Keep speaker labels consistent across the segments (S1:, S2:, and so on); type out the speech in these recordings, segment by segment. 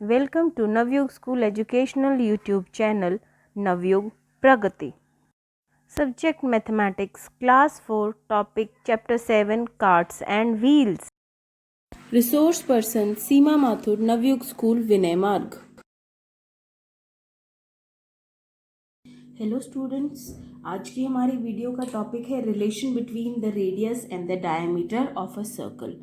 S1: Welcome to Navyug School Educational YouTube channel Navyug Pragati. Subject Mathematics, Class 4, Topic Chapter 7, Carts and Wheels.
S2: Resource Person Seema Mathur, Navyug School, Vinay Marg. Hello students, आज की हमारी video का topic है relation between the radius and the diameter of a circle.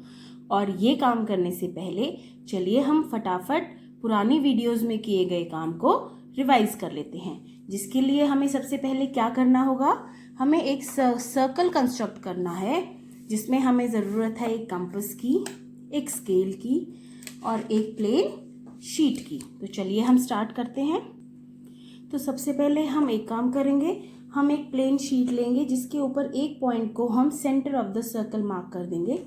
S2: और ये काम करने से पहले चलिए हम फटाफट पुरानी वीडियोस में किए गए काम को रिवाइज कर लेते हैं। जिसके लिए हमें सबसे पहले क्या करना होगा, हमें एक सर्कल कंस्ट्रक्ट करना है जिसमें हमें ज़रूरत है एक कंपास की, एक स्केल की और एक प्लेन शीट की। तो चलिए हम स्टार्ट करते हैं। तो सबसे पहले हम एक काम करेंगे, हम एक प्लेन शीट लेंगे जिसके ऊपर एक पॉइंट को हम centre of the circle mark कर देंगे।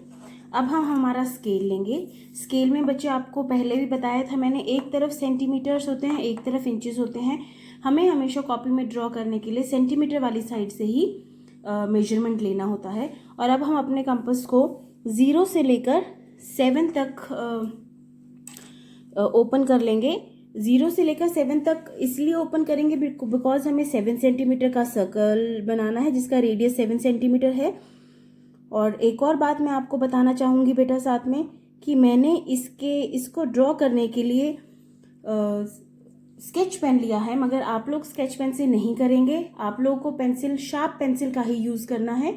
S2: अब हम हमारा स्केल लेंगे। स्केल में बच्चे आपको पहले भी बताया था मैंने, एक तरफ सेंटीमीटर्स होते हैं, एक तरफ इंचेस होते हैं। हमें हमेशा कॉपी में ड्रॉ करने के लिए सेंटीमीटर वाली साइड से ही मेजरमेंट लेना होता है। और अब हम अपने कंपास को 0 से लेकर 7 तक ओपन कर लेंगे। 0 से लेकर 7 तक इसलिए ओपन करेंगे बिकॉज हमें 7 सेंटीमीटर का सर्कल बनाना है जिसका रेडियस 7 सेंटीमीटर है। और एक और बात मैं आपको बताना चाहूँगी बेटा साथ में, कि मैंने इसको ड्रॉ करने के लिए स्केच पेन लिया है, मगर आप लोग स्केच पेन से नहीं करेंगे, आप लोगों को पेंसिल, शार्प पेंसिल का ही यूज़ करना है।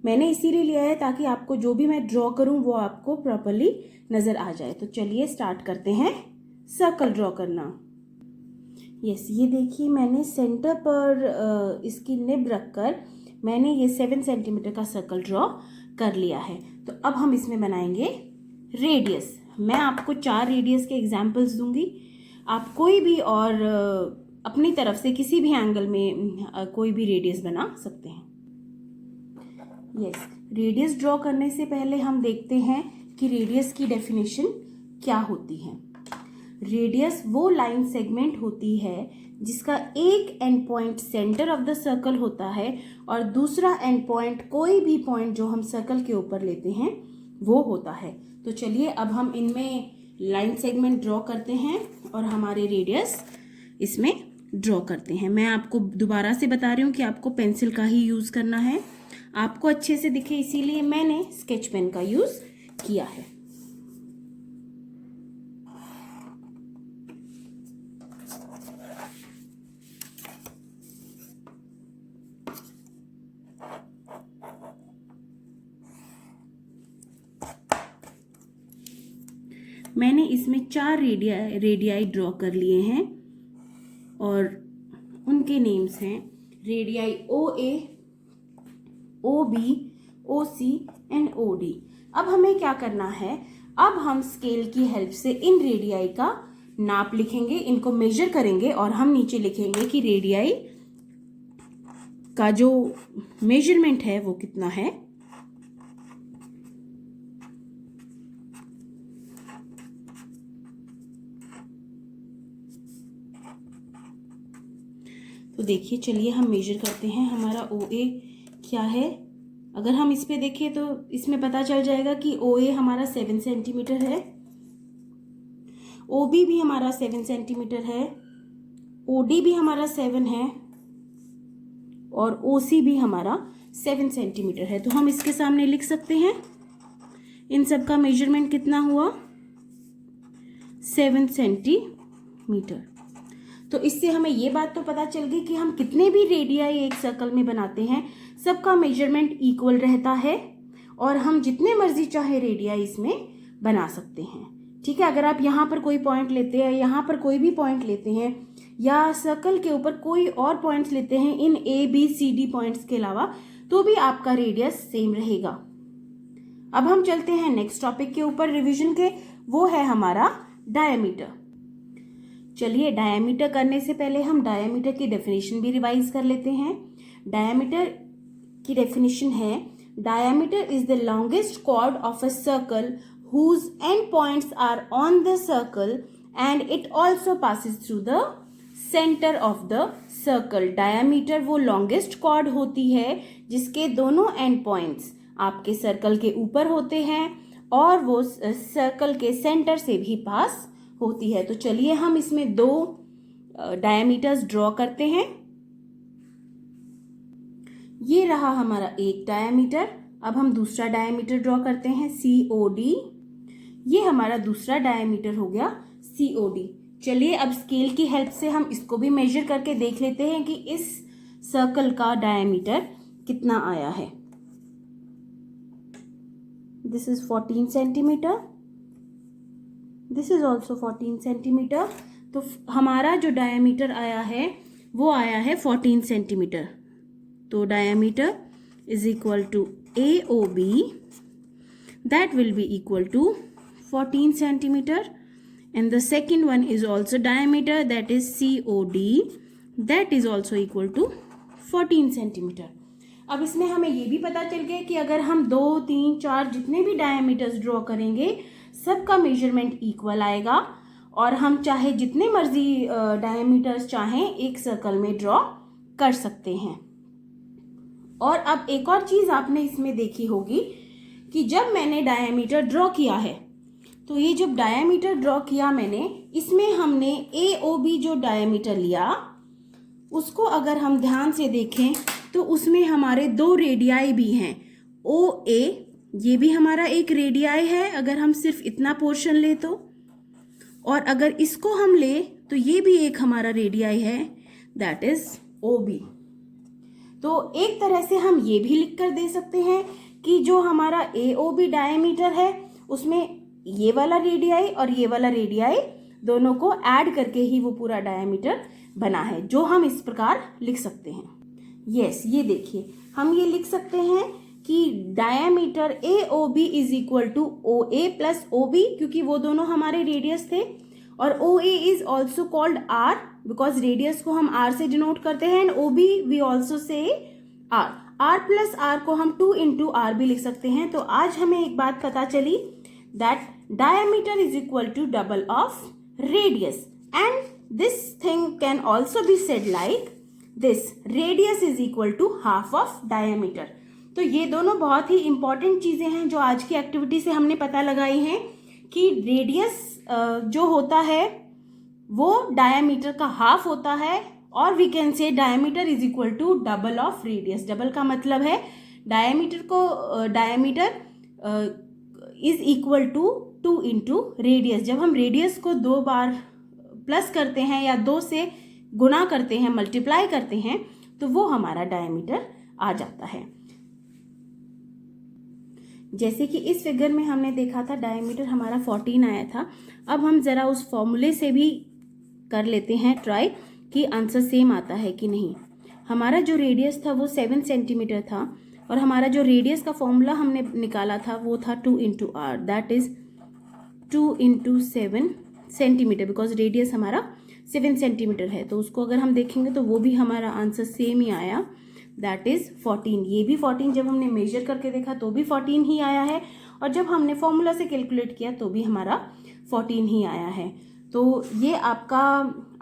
S2: मैंने इसीलिए लिया है ताकि आपको जो भी मैं ड्रॉ करूँ वो आपको प्रॉपरली नज़र आ जाए। तो चलिए स्टार्ट करते हैं सर्कल ड्रॉ करना। यस, ये देखिए मैंने सेंटर पर इसकी निब रखकर मैंने ये 7 सेंटीमीटर का सर्कल ड्रॉ कर लिया है। तो अब हम इसमें बनाएंगे रेडियस। मैं आपको 4 रेडियस के एग्जाम्पल्स दूंगी, आप कोई भी और अपनी तरफ से किसी भी एंगल में कोई भी रेडियस बना सकते हैं। यस, रेडियस ड्रॉ करने से पहले हम देखते हैं कि रेडियस की डेफिनेशन क्या होती है। रेडियस वो लाइन सेगमेंट होती है जिसका एक and point centre of the circle होता है और दूसरा एंड पॉइंट कोई भी पॉइंट जो हम सर्कल के ऊपर लेते हैं वो होता है। तो चलिए अब हम इनमें लाइन सेगमेंट ड्रॉ करते हैं और हमारे रेडियस इसमें ड्रॉ करते हैं। मैं आपको दोबारा से बता रही हूँ कि आपको पेंसिल का ही यूज़ करना है, आपको अच्छे से दिखे इसीलिए मैंने स्केच पेन का यूज़ किया है। मैंने इसमें 4 रेडियाई ड्रॉ कर लिए हैं और उनके नेम्स हैं radii OA, OB, OC and OD। अब हमें क्या करना है, अब हम स्केल की हेल्प से इन रेडियाई का नाप लिखेंगे, इनको मेजर करेंगे और हम नीचे लिखेंगे कि रेडियाई का जो मेजरमेंट है वो कितना है। तो देखिए चलिए हम मेजर करते हैं हमारा OA क्या है। अगर हम इस पे देखें तो इसमें पता चल जाएगा कि OA हमारा 7 सेंटीमीटर है, OB भी हमारा 7 सेंटीमीटर है, OD भी हमारा 7 है और OC भी हमारा 7 सेंटीमीटर है। तो हम इसके सामने लिख सकते हैं इन सब का मेजरमेंट कितना हुआ, 7 सेंटीमीटर। तो इससे हमें ये बात तो पता चल गई कि हम कितने भी रेडियाई एक सर्कल में बनाते हैं सबका मेजरमेंट इक्वल रहता है और हम जितने मर्जी चाहे रेडियाई इसमें बना सकते हैं। ठीक है, अगर आप यहाँ पर कोई पॉइंट लेते हैं, यहाँ पर कोई भी पॉइंट लेते हैं या सर्कल के ऊपर कोई और पॉइंट्स लेते हैं इन ABCD पॉइंट्स के अलावा, तो भी आपका रेडियस सेम रहेगा। अब हम चलते हैं नेक्स्ट टॉपिक के ऊपर रिवीजन के, वो है हमारा डायमीटर। चलिए डायमीटर करने से पहले हम डायमीटर की डेफिनेशन भी रिवाइज कर लेते हैं। डायमीटर की डेफिनेशन है, diameter is the longest chord of a circle whose end points are on the circle and it also passes through the center of the circle। Diameter वो longest chord होती है जिसके दोनों एंड पॉइंट्स आपके circle के ऊपर होते हैं और वो सर्कल के सेंटर से भी पास होती है। तो चलिए हम इसमें 2 डायमीटर्स ड्रॉ करते हैं। ये रहा हमारा एक डायमीटर। अब हम दूसरा डायमीटर ड्रॉ करते हैं, COD। ये हमारा दूसरा डायमीटर हो गया COD। चलिए अब स्केल की हेल्प से हम इसको भी मेजर करके देख लेते हैं कि इस सर्कल का डायमीटर कितना आया है। This is 14 centimetre, this is also 14 centimetre. तो हमारा जो डायमीटर आया है वो आया है 14 सेंटीमीटर। तो diameter is equal to AOB, that will be equal to 14 centimeter, and the second one is also diameter, that is COD, that is also equal to 14 centimeter। अब इसमें हमें ये भी पता चल गया कि अगर हम 2, 3, 4 जितने भी डायमीटर्स ड्रॉ करेंगे सबका मेजरमेंट इक्वल आएगा और हम चाहे जितने मर्जी डायमीटर्स चाहें एक सर्कल में ड्रॉ कर सकते हैं। और अब एक और चीज़ आपने इसमें देखी होगी कि जब मैंने डायमीटर ड्रॉ किया है, तो ये जब डायमीटर ड्रॉ किया मैंने, इसमें हमने AOB जो डायमीटर लिया उसको अगर हम ध्यान से देखें तो उसमें हमारे 2 रेडियाई भी हैं। OA ये भी हमारा एक रेडियाई है अगर हम सिर्फ इतना पोर्शन ले तो, और अगर इसको हम ले तो ये भी एक हमारा रेडियाई है, दैट इज OB। तो एक तरह से हम ये भी लिख कर दे सकते हैं कि जो हमारा AOB डायमीटर है उसमें ये वाला रेडियाई और ये वाला रेडियाई दोनों को ऐड करके ही वो पूरा डायमीटर बना है, जो हम इस प्रकार लिख सकते हैं। यस, ये देखिए हम ये लिख सकते हैं कि diameter AOB is equal to OA plus OB, क्योंकि वो दोनों हमारे रेडियस थे, और OA is also called R because radius को हम R से डिनोट करते हैं, and OB we also say R plus R को हम 2 into R भी लिख सकते हैं। तो आज हमें एक बात पता चली that diameter is equal to double of radius, and this thing can also be said like this, radius is equal to half of diameter. तो ये दोनों बहुत ही इंपॉर्टेंट चीजें हैं जो आज की एक्टिविटी से हमने पता लगाई हैं कि रेडियस जो होता है वो डायमीटर का हाफ होता है, और we can say diameter is equal to double of radius. Double का मतलब है diameter is equal to 2 into radius. जब हम रेडियस को 2 बार प्लस करते हैं या 2 से गुना करते हैं, मल्टीप्लाई करते हैं, तो वो हमारा डायमीटर आ जाता है। जैसे कि इस फिगर में हमने देखा था डायमीटर हमारा 14 आया था। अब हम ज़रा उस फॉर्मूले से भी कर लेते हैं ट्राई कि आंसर सेम आता है कि नहीं। हमारा जो रेडियस था वो 7 सेंटीमीटर था, और हमारा जो रेडियस का फॉर्मूला हमने निकाला था वो था 2 into R, that is 2 into 7 centimetre, because radius हमारा 7 सेंटीमीटर है। तो उसको अगर हम देखेंगे तो वो भी हमारा आंसर सेम ही आया, दैट इज 14। ये भी 14 जब हमने मेजर करके देखा तो भी 14 ही आया है, और जब हमने फॉर्मूला से कैलकुलेट किया तो भी हमारा 14 ही आया है। तो ये आपका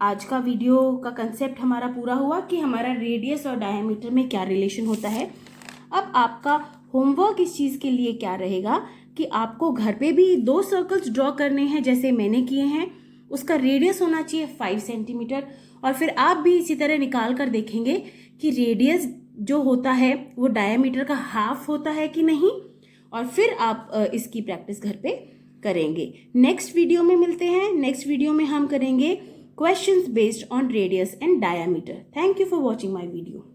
S2: आज का वीडियो का कंसेप्ट हमारा पूरा हुआ कि हमारा रेडियस और डायमीटर में क्या रिलेशन होता है। अब आपका होमवर्क इस चीज़ के लिए क्या रहेगा कि आपको घर पे भी 2 सर्कल्स ड्रॉ करने हैं जैसे मैंने किए हैं। उसका रेडियस होना चाहिए 5 सेंटीमीटर, और फिर आप भी इसी तरह निकाल कर देखेंगे कि रेडियस जो होता है वो डायमीटर का हाफ होता है कि नहीं, और फिर आप इसकी प्रैक्टिस घर पे करेंगे। नेक्स्ट वीडियो में मिलते हैं। नेक्स्ट वीडियो में हम करेंगे questions based on radius and diameter. Thank you for watching my video.